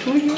souille.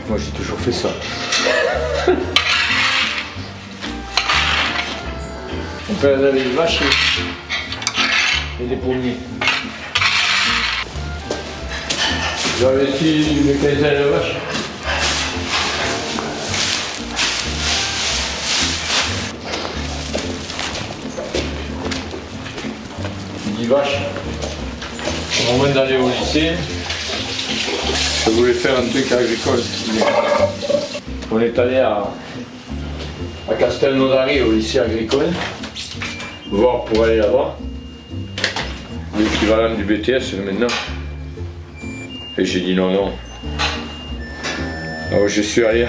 Moi j'ai toujours fait ça. Mon père avait des vaches et des pommiers. J'avais aussi une quinzaine de vaches. Dix vaches. Au moment d'aller au lycée, je voulais faire un truc agricole. On est allé à Castelnaudary, au lycée agricole, voir pour aller là-bas, l'équivalent du BTS maintenant. Et j'ai dit non. Alors je suis allé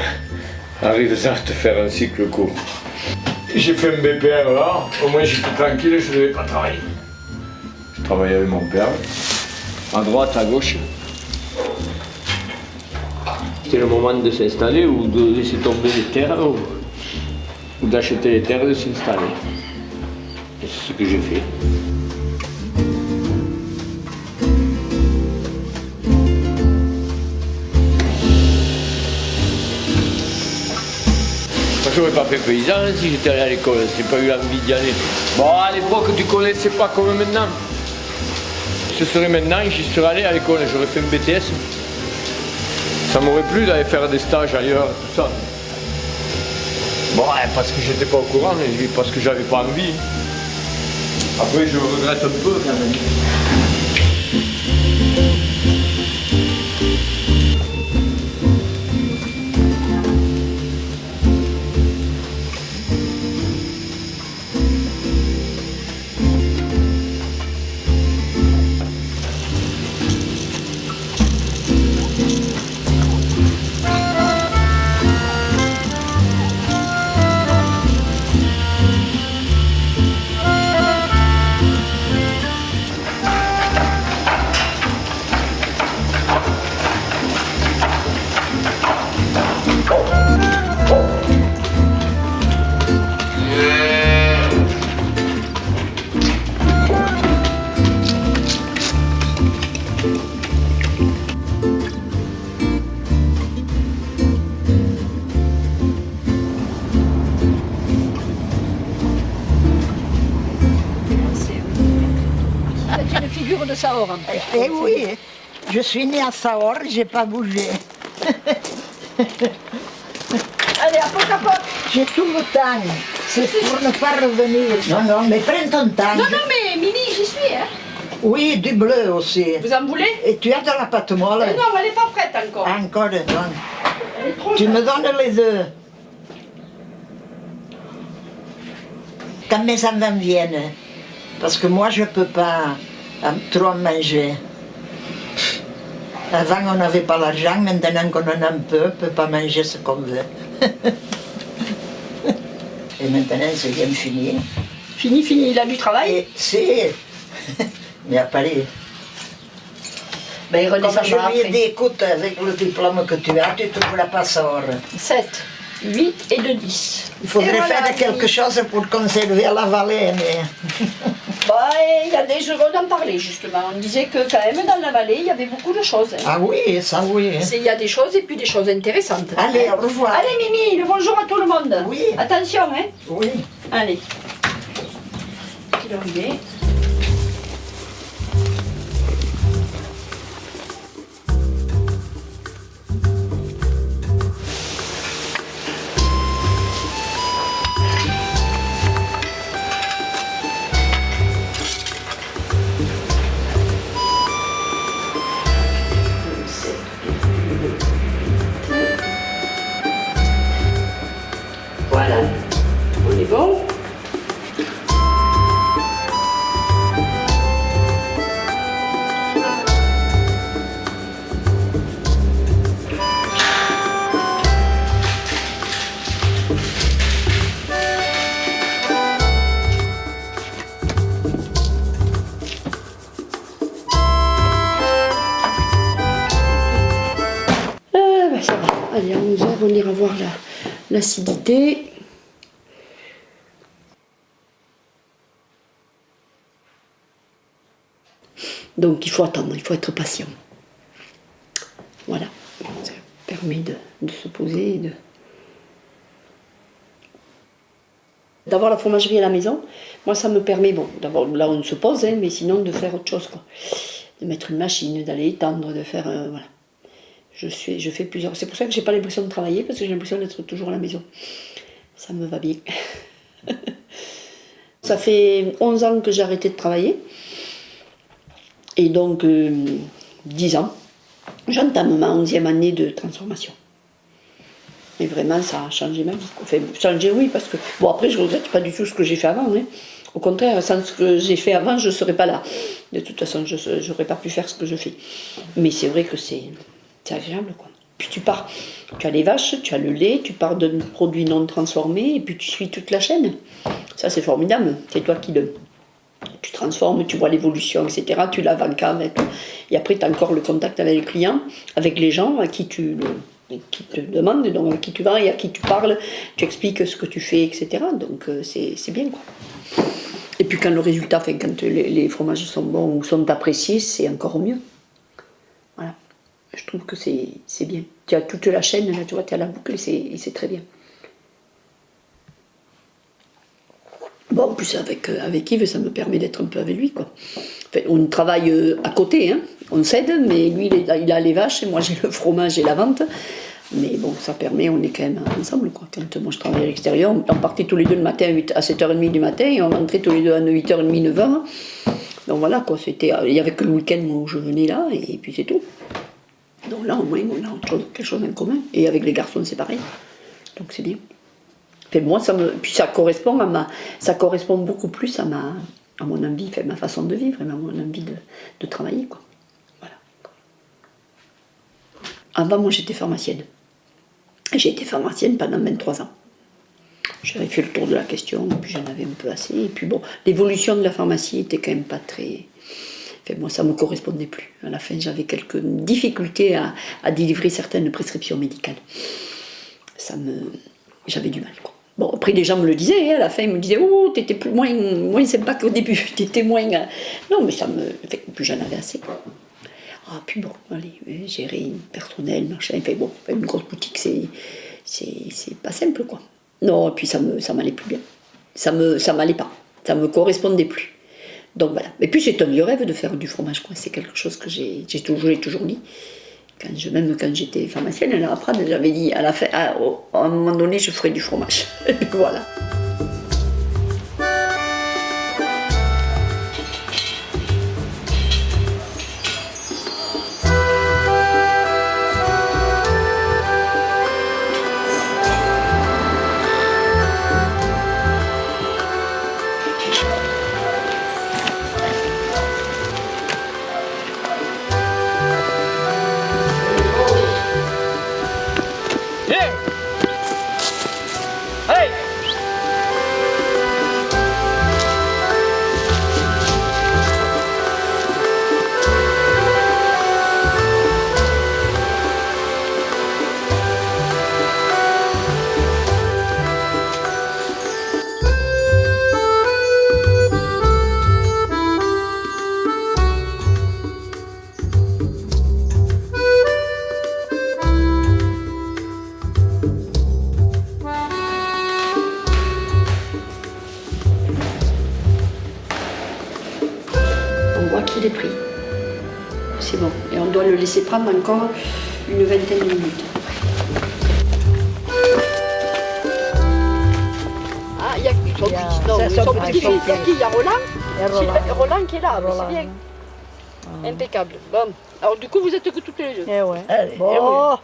à Rivesaltes faire un cycle court. J'ai fait un BPR là, au moins j'étais tranquille, je ne devais pas travailler. Je travaillais avec mon père, à droite, à gauche. C'était le moment de s'installer ou de laisser tomber les terres ou d'acheter les terres et de s'installer. Et c'est ce que j'ai fait. Moi je n'aurais pas fait paysan si j'étais allé à l'école, j'ai pas eu envie d'y aller. Bon, à l'époque tu connaissais pas comme maintenant. Ce serait maintenant, j'y serais allé à l'école, j'aurais fait un BTS. Ça m'aurait plu d'aller faire des stages ailleurs, tout ça. Bon, parce que j'étais pas au courant, et parce que j'avais pas envie. Après, je regrette un peu quand même. C'est une figure de Sahor en plus. Eh oui, je suis née à Sahor, j'ai pas bougé. Allez, à poc à poc. J'ai tout le temps, c'est pour ne pas revenir. Non, mais prends ton temps. Non, mais Mimi, j'y suis. Hein. Oui, du bleu aussi. Vous en voulez? Et tu as de la pâte molle? Non, elle n'est pas prête encore. Encore, donne. Elle est trop Tu jeune. me donnes les œufs. Quand mes enfants viennent, parce que moi je peux pas trop en manger. Avant on n'avait pas l'argent, maintenant qu'on en a un peu, on peut pas manger ce qu'on veut. Et maintenant c'est bien fini. Fini, il a du travail. Et c'est... Mais à Paris. Ben, il Comme redescendra je lui ai après. dit, écoute, avec le diplôme que tu as, tu ne trouveras pas ça. 7, 8 et 2, 10. Il faudrait Et voilà, faire quelque chose pour conserver la vallée, mais... Bah, il y a des jours d'en parler justement. On disait que quand même dans la vallée, il y avait beaucoup de choses. Hein. Ah oui, ça oui. Il y a des choses et puis des choses intéressantes. Allez, au revoir. Allez Mimi, le bonjour à tout le monde. Oui. Attention, hein. Oui. Allez. Quelle heure il est ? Allez, à 11h, on ira voir l'acidité. Donc il faut attendre, il faut être patient. Voilà, ça permet de se poser et d'avoir la fromagerie à la maison. Moi, ça me permet, bon, d'abord là on se pose, hein, mais sinon de faire autre chose, quoi. De mettre une machine, d'aller étendre, de faire, voilà. Je fais plusieurs. C'est pour ça que j'ai pas l'impression de travailler, parce que j'ai l'impression d'être toujours à la maison. Ça me va bien. Ça fait 11 ans que j'ai arrêté de travailler. Et donc, 10 ans, j'entame ma 11e année de transformation. Et vraiment, ça a changé ma vie. Enfin, changé, oui, parce que... Bon, après, je ne regrette pas du tout ce que j'ai fait avant. Hein. Au contraire, sans ce que j'ai fait avant, je ne serais pas là. De toute façon, je n'aurais pas pu faire ce que je fais. Mais c'est vrai que c'est agréable, quoi. Puis tu pars, tu as les vaches, tu as le lait, tu pars de produits non transformés, et puis tu suis toute la chaîne. Ça, c'est formidable. C'est toi qui tu transformes, tu vois l'évolution, etc. Tu la vends avec. Et après, tu as encore le contact avec les clients, avec les gens à qui tu te demandent, donc à qui tu vas et à qui tu parles, tu expliques ce que tu fais, etc. Donc c'est bien, quoi. Et puis quand le résultat, enfin, quand les fromages sont bons ou sont appréciés, c'est encore mieux. Voilà. Je trouve que c'est bien. Tu as toute la chaîne, là, tu vois, tu as la boucle et c'est très bien. Bon, en plus, avec Yves, ça me permet d'être un peu avec lui, quoi. Enfin, on travaille à côté, hein. On s'aide, mais lui, il a les vaches, et moi, j'ai le fromage et la vente. Mais bon, ça permet, on est quand même ensemble, quoi. Quand moi, je travaillais à l'extérieur, on partait tous les deux le matin à 7h30 du matin, et on rentrait tous les deux à 8h30, 9h. Donc voilà, quoi. Il n'y avait que le week-end où je venais là, et puis c'est tout. Donc là, au moins, on a quelque chose en commun. Et avec les garçons, c'est pareil. Donc c'est bien. Enfin, moi, puis ça correspond ça correspond beaucoup plus à mon envie, enfin, ma façon de vivre, à mon envie de travailler, quoi. Voilà. Avant, moi, j'étais pharmacienne. J'ai été pharmacienne pendant 23 ans. J'avais fait le tour de la question, puis j'en avais un peu assez. Et puis bon, l'évolution de la pharmacie était quand même pas très... Enfin, moi, ça ne me correspondait plus. À la fin, j'avais quelques difficultés à délivrer certaines prescriptions médicales. J'avais du mal, quoi. Bon, après, les gens me le disaient, hein, à la fin, ils me disaient « Oh, t'étais moins sympa qu'au début, t'étais moins... » Non, mais puis j'en avais assez, quoi. Ah, puis bon, allez, gérer personnel, machin, enfin bon, une grosse boutique, c'est pas simple, quoi. Non, et puis ça m'allait plus bien. Ça m'allait pas, ça me correspondait plus. Donc voilà. Et puis c'est un vieux rêve de faire du fromage, quoi. C'est quelque chose que j'ai toujours dit. Même quand j'étais pharmacienne, à la Prade, j'avais dit à un moment donné, je ferai du fromage. Et puis voilà. Qu'il est pris. C'est bon. Et on doit le laisser prendre encore une vingtaine de minutes. Ah, il y a il y a Roland qui est là, c'est bien. Impeccable. Bon. Alors du coup, vous êtes que toutes les deux. Eh ouais. Allez, Bon.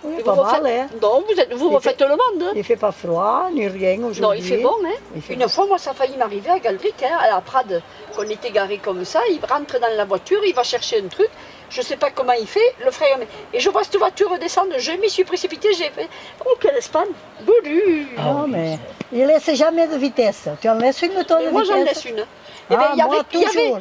Oui, pas mal, hein. Non, vous refaites le monde. Il fait pas froid, ni rien aujourd'hui. Non, il fait bon, hein. Fait Une fois, moi, ça a failli m'arriver à Galdric, hein, à la Prade, qu'on était garé comme ça. Il rentre dans la voiture, il va chercher un truc. Je ne sais pas comment il fait, le frère. Et je vois cette voiture descendre, je m'y suis précipitée, j'ai fait « Oh, quelle Espagne !» Boulu. Non, mais il laisse jamais de vitesse. Tu en laisses une tonne de vitesse? Moi, j'en laisse une. Eh Ah, ben, moi, toujours.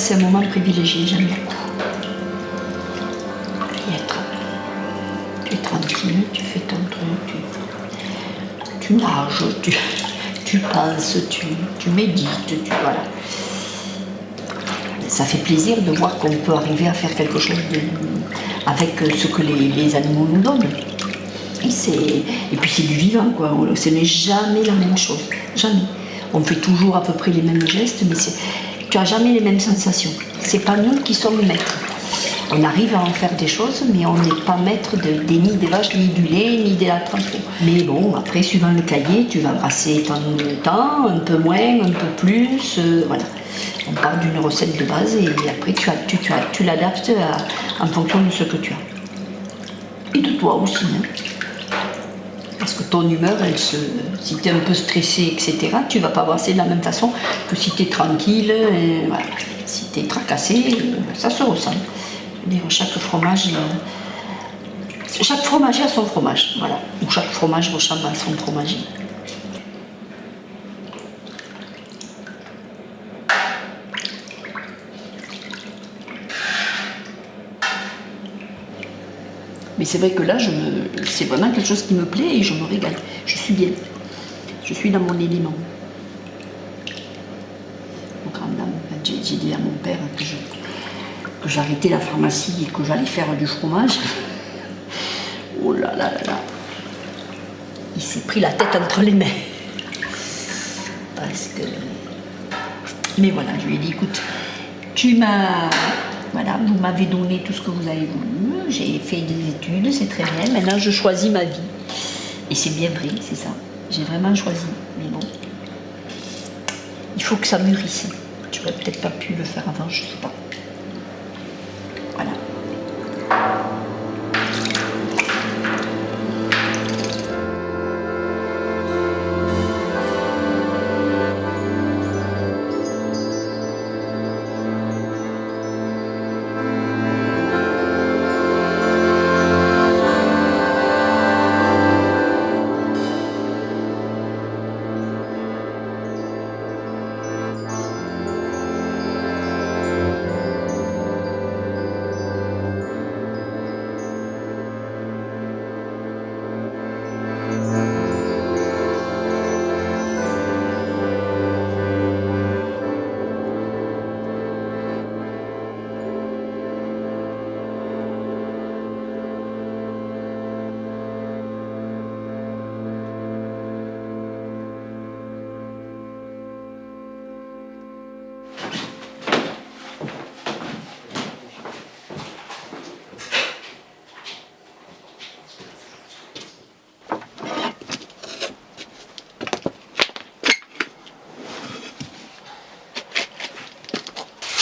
c'est un moment privilégié, j'aime beaucoup. Y être. Tu es tranquille, tu fais ton truc, tu nages, tu penses, tu médites, voilà. Ça fait plaisir de voir qu'on peut arriver à faire quelque chose avec ce que les animaux nous donnent. Et puis c'est du vivant, quoi. Ce n'est jamais la même chose, jamais. On fait toujours à peu près les mêmes gestes, mais tu n'as jamais les mêmes sensations. C'est pas nous qui sommes maîtres. On arrive à en faire des choses, mais on n'est pas maître ni des vaches, ni du lait, ni de la transport. Mais bon, après, suivant le cahier, tu vas brasser ton temps, un peu moins, un peu plus, voilà. On part d'une recette de base et après tu l'adaptes en fonction de ce que tu as. Et de toi aussi, hein. Parce que ton humeur, si tu es un peu stressé, etc., tu ne vas pas brasser de la même façon que si tu es tranquille. Voilà. Si tu es tracassé, ça se ressent. Je veux dire, chaque fromager a son fromage, voilà. Ou chaque fromage ressemble à son fromager. Mais c'est vrai que là, c'est vraiment quelque chose qui me plaît et je me régale. Je suis bien. Je suis dans mon élément. Aux grandes dames, j'ai dit à mon père que j'arrêtais la pharmacie et que j'allais faire du fromage. Oh là là là là. Il s'est pris la tête entre les mains. Parce que... Mais voilà, je lui ai dit, écoute, voilà, vous m'avez donné tout ce que vous avez voulu, j'ai fait des études, c'est très bien, maintenant je choisis ma vie. Et c'est bien vrai, c'est ça. J'ai vraiment choisi, mais bon. Il faut que ça mûrisse. J'aurais peut-être pas pu le faire avant, je sais pas. Voilà.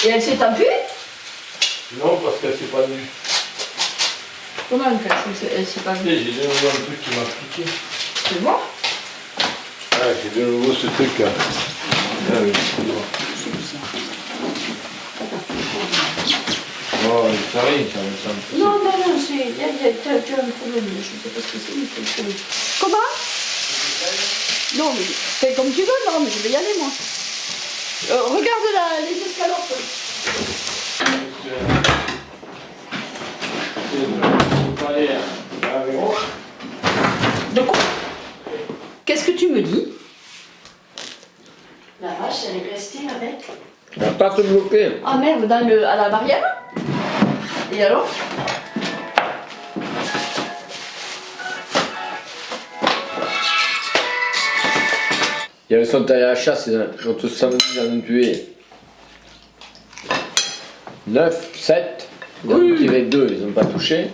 Et elle s'est enfui? Non, parce qu'elle s'est pas venue. Comment elle s'est pas venue? J'ai de nouveau un truc qui m'a piqué. Tu vois? Ah, j'ai de nouveau ce truc là. Ah oui, c'est bon. C'est bizarre. Oh, ça arrive, ça me semble. Non, tu as un problème, je ne sais pas ce que c'est, mais c'est un problème. Comment? Non, mais fais comme tu veux, non, mais je vais y aller moi. Regarde les escalopes. De quoi? Qu'est-ce que tu me dis? La vache, elle est restée avec. Elle va pas te bloquer. Ah merde, à la barrière? Et alors? Il y avait son taille à la chasse, l'autre samedi, ils en ont tué 9, 7, ils en ont tiré 2, ils n'ont pas touché.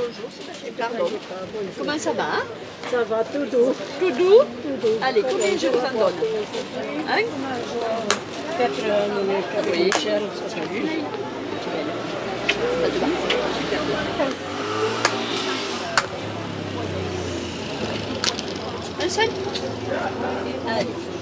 bonjour, c'est pardon. Comment ça va hein? Ça va tout doux. Tout doux? Allez, combien je vous en donne? Hein? 4 Oui. cher. Ça te va? Un 5? Allez.